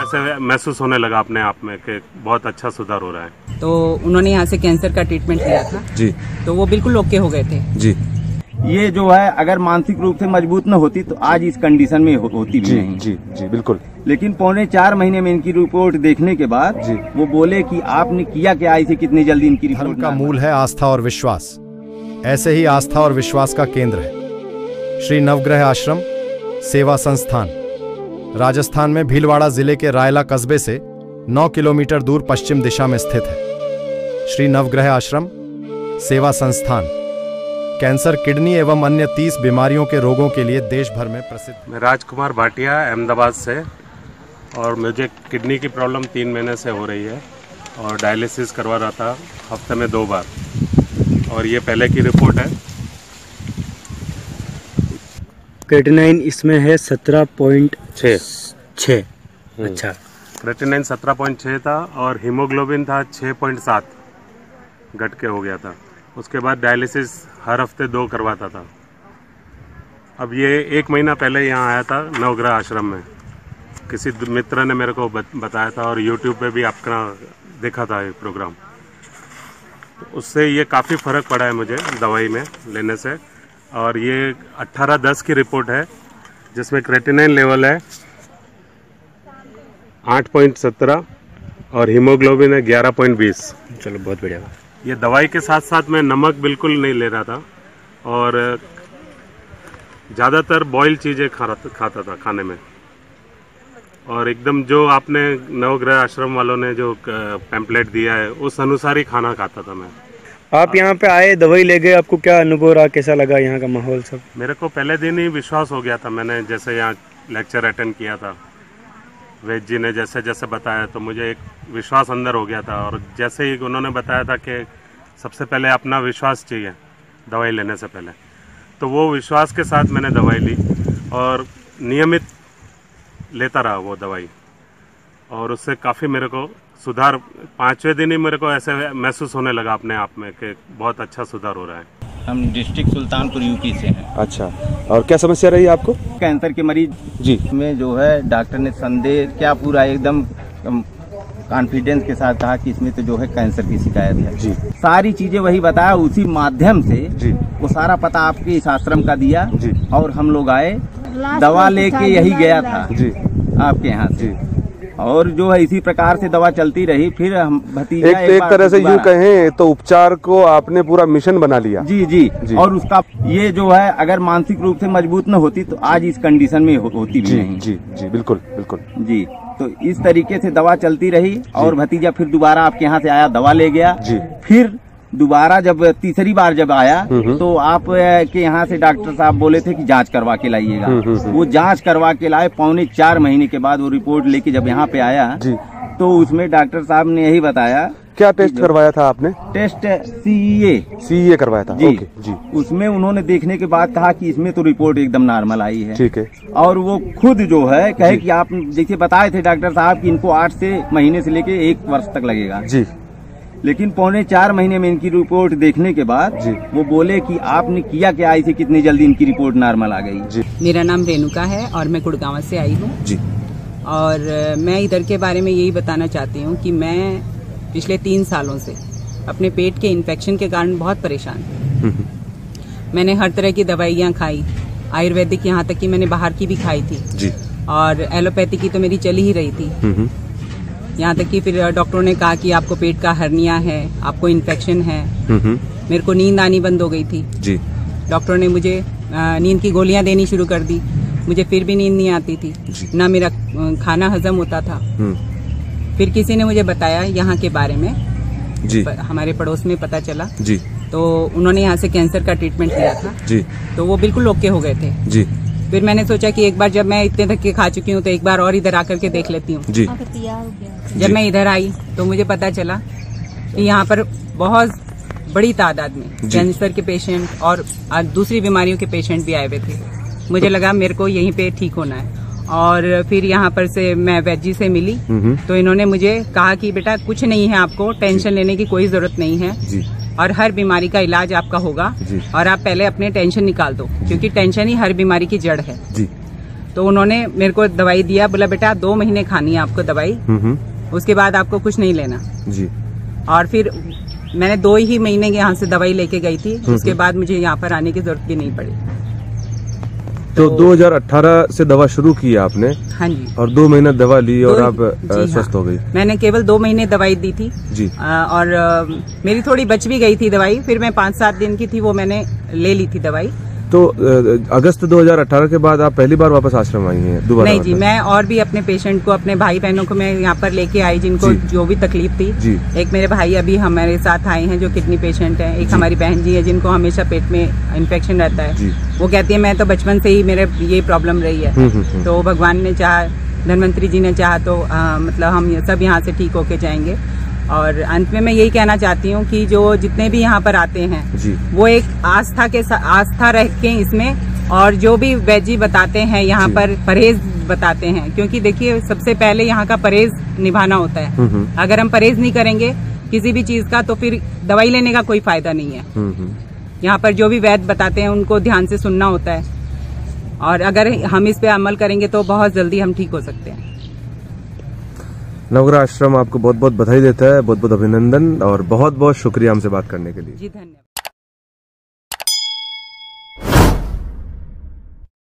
ऐसे महसूस होने लगा अपने आप में कि बहुत अच्छा सुधार हो रहा है। तो उन्होंने यहाँ से कैंसर का ट्रीटमेंट लिया था जी, तो वो बिल्कुल ओके हो गए थे जी। ये जो है अगर मानसिक रूप से मजबूत न होती तो आज इस कंडीशन में होती भी जी, नहीं। जी, जी, बिल्कुल। लेकिन 3.25 महीने में इनकी रिपोर्ट देखने के बाद जी, वो बोले कि आपने किया क्या इसे कितनी जल्दी इनकी धर्म रिपोर्ट का मूल है आस्था और विश्वास। ऐसे ही आस्था और विश्वास का केंद्र है श्री नवग्रह आश्रम सेवा संस्थान। राजस्थान में भीलवाड़ा जिले के रायला कस्बे से 9 किलोमीटर दूर पश्चिम दिशा में स्थित है श्री नवग्रह आश्रम सेवा संस्थान। कैंसर, किडनी एवं अन्य 30 बीमारियों के रोगों के लिए देश भर में प्रसिद्ध। मैं राजकुमार भाटिया अहमदाबाद से, और मुझे किडनी की प्रॉब्लम 3 महीने से हो रही है और डायलिसिस करवा रहा था हफ्ते में 2 बार, और ये पहले की रिपोर्ट है। क्रेटिनाइन इसमें है 17.6। अच्छा, क्रेटिनाइन 17.6 था और हीमोग्लोबिन था 6.7, घट के हो गया था। उसके बाद डायलिसिस हर हफ्ते 2 करवाता था। अब ये 1 महीना पहले यहाँ आया था नवग्रह आश्रम में, किसी मित्र ने मेरे को बताया था और यूट्यूब पे भी आपका देखा था ये प्रोग्राम। उससे ये काफ़ी फ़र्क पड़ा है मुझे दवाई में लेने से। और ये 18/10 की रिपोर्ट है जिसमें क्रेटिनाइन लेवल है 8.17 और हीमोग्लोबिन है 11.20। चलो बहुत बढ़िया। ये दवाई के साथ साथ मैं नमक बिल्कुल नहीं ले रहा था और ज़्यादातर बॉयल चीज़ें खाता था खाने में, और एकदम जो आपने नवग्रह आश्रम वालों ने जो पैम्पलेट दिया है उस अनुसार ही खाना खाता था मैं। आप यहाँ पे आए, दवाई ले गए, आपको क्या अनुभव रहा, कैसा लगा यहाँ का माहौल सब? मेरे को पहले दिन ही विश्वास हो गया था। मैंने जैसे यहाँ लेक्चर अटेंड किया था, वैद्य जी ने जैसे जैसे बताया तो मुझे एक विश्वास अंदर हो गया था। और जैसे ही उन्होंने बताया था कि सबसे पहले अपना विश्वास चाहिए दवाई लेने से पहले, तो वो विश्वास के साथ मैंने दवाई ली और नियमित लेता रहा वो दवाई, और उससे काफ़ी मेरे को सुधार 5वें दिन ही मेरे को ऐसे महसूस होने लगा अपने आप में कि बहुत अच्छा सुधार हो रहा है। हम डिस्ट्रिक्ट सुल्तानपुर यूपी से हैं। अच्छा, और क्या समस्या रही आपको? कैंसर के मरीज जी में जो है डॉक्टर ने संदेह क्या पूरा एकदम कॉन्फिडेंस के साथ कहा कि इसमें तो जो है कैंसर की शिकायत है जी। सारी चीजें वही बताया, उसी माध्यम से जी वो सारा पता आपके इस आश्रम का दिया जी। और हम लोग आए, दवा लेके यही गया था जी आपके यहाँ से, जी। और जो है इसी प्रकार से दवा चलती रही। फिर हम भतीजा एक तरह से यूँ कहें तो उपचार को आपने पूरा मिशन बना लिया। जी, जी जी। और उसका ये जो है अगर मानसिक रूप से मजबूत न होती तो आज इस कंडीशन में होती भी नहीं। जी जी, बिल्कुल बिल्कुल जी। तो इस तरीके से दवा चलती रही और भतीजा फिर दोबारा आपके यहाँ से आया, दवा ले गया जी। फिर दोबारा जब तीसरी बार जब आया तो आप के यहाँ से डॉक्टर साहब बोले थे कि जांच करवा के लाइएगा। वो जांच करवा के लाए, 3.25 महीने के बाद वो रिपोर्ट लेके जब यहाँ पे आया जी, तो उसमें डॉक्टर साहब ने यही बताया। क्या टेस्ट करवाया था आपने? टेस्ट CEA करवाया था जी। ओके जी। उसमें उन्होंने देखने के बाद कहा कि इसमें तो रिपोर्ट एकदम नॉर्मल आई है। ठीक है। और वो खुद जो है कहे कि आप जैसे बताए थे डॉक्टर साहब कि इनको 8 महीने से लेके 1 वर्ष तक लगेगा जी। लेकिन 3.25 महीने में इनकी रिपोर्ट देखने के बाद जी, वो बोले कि आपने किया क्या इसे कितनी जल्दी इनकी रिपोर्ट नॉर्मल आ गई जी। मेरा नाम रेणुका है और मैं गुड़गांव से आई हूँ जी। और मैं इधर के बारे में यही बताना चाहती हूँ कि मैं पिछले 3 सालों से अपने पेट के इन्फेक्शन के कारण बहुत परेशान हूँ। मैंने हर तरह की दवाइयाँ खाई, आयुर्वेदिक, यहाँ तक कि मैंने बाहर की भी खाई थी जी। और एलोपैथी की तो मेरी चली ही रही थी। यहाँ तक कि फिर डॉक्टरों ने कहा कि आपको पेट का हर्निया है, आपको इन्फेक्शन है। मेरे को नींद आनी बंद हो गई थी जी। डॉक्टरों ने मुझे नींद की गोलियां देनी शुरू कर दी, मुझे फिर भी नींद नहीं आती थी, ना मेरा खाना हजम होता था। फिर किसी ने मुझे बताया यहाँ के बारे में जी। हमारे पड़ोस में पता चला जी। तो उन्होंने यहाँ से कैंसर का ट्रीटमेंट लिया था जी। तो वो बिल्कुल ओके हो गए थे जी। फिर मैंने सोचा कि एक बार जब मैं इतने धक्के खा चुकी हूँ तो एक बार और इधर आकर के देख लेती हूँ जी। जब मैं इधर आई तो मुझे पता चला कि यहाँ पर बहुत बड़ी तादाद में कैंसर के पेशेंट और दूसरी बीमारियों के पेशेंट भी आए हुए थे। मुझे लगा मेरे को यहीं पे ठीक होना है और फिर यहाँ पर से मैं वैद्य जी से मिली तो इन्होंने मुझे कहा कि बेटा कुछ नहीं है, आपको टेंशन लेने की कोई जरूरत नहीं है और हर बीमारी का इलाज आपका होगा और आप पहले अपने टेंशन निकाल दो क्योंकि टेंशन ही हर बीमारी की जड़ है। तो उन्होंने मेरे को दवाई दिया, बोला बेटा 2 महीने खानी है आपको दवाई, उसके बाद आपको कुछ नहीं लेना जी। और फिर मैंने 2 ही महीने यहाँ से दवाई लेके गई थी, उसके बाद मुझे यहाँ पर आने की जरूरत भी नहीं पड़ी। तो 2018 से दवा शुरू की आपने? हाँ जी। और 2 महीने दवा ली और आप स्वस्थ हो गई? मैंने केवल 2 महीने दवाई दी थी जी। और मेरी थोड़ी बच भी गई थी दवाई, फिर मैं 5-7 दिन की थी, वो मैंने ले ली थी दवाई। तो अगस्त 2018 के बाद आप पहली बार वापस आश्रम आई हैं दोबारा? नहीं जी, मैं और भी अपने पेशेंट को, अपने भाई बहनों को मैं यहाँ पर लेके आई जिनको जो भी तकलीफ थी जी। एक मेरे भाई अभी हमारे साथ आए हैं जो किडनी पेशेंट हैं, एक हमारी बहन जी है जिनको हमेशा पेट में इन्फेक्शन रहता है। वो कहती है मैं तो बचपन से ही मेरे ये प्रॉब्लम रही है, तो भगवान ने चाहा, धन्वंतरी जी ने चाहा तो मतलब हम सब यहाँ से ठीक होके जाएंगे। और अंत में मैं यही कहना चाहती हूँ कि जो जितने भी यहाँ पर आते हैं जी, वो एक आस्था रख के इसमें, और जो भी वैजी बताते हैं यहाँ पर परहेज बताते हैं, क्योंकि देखिए सबसे पहले यहाँ का परहेज निभाना होता है। अगर हम परहेज नहीं करेंगे किसी भी चीज का तो फिर दवाई लेने का कोई फायदा नहीं है। यहाँ पर जो भी वैद्य बताते हैं उनको ध्यान से सुनना होता है, और अगर हम इस पे अमल करेंगे तो बहुत जल्दी हम ठीक हो सकते हैं। नवग्रह आश्रम आपको बहुत बहुत बधाई देता है, बहुत बहुत अभिनंदन और बहुत बहुत शुक्रिया हमसे बात करने के लिए। जी धन्यवाद।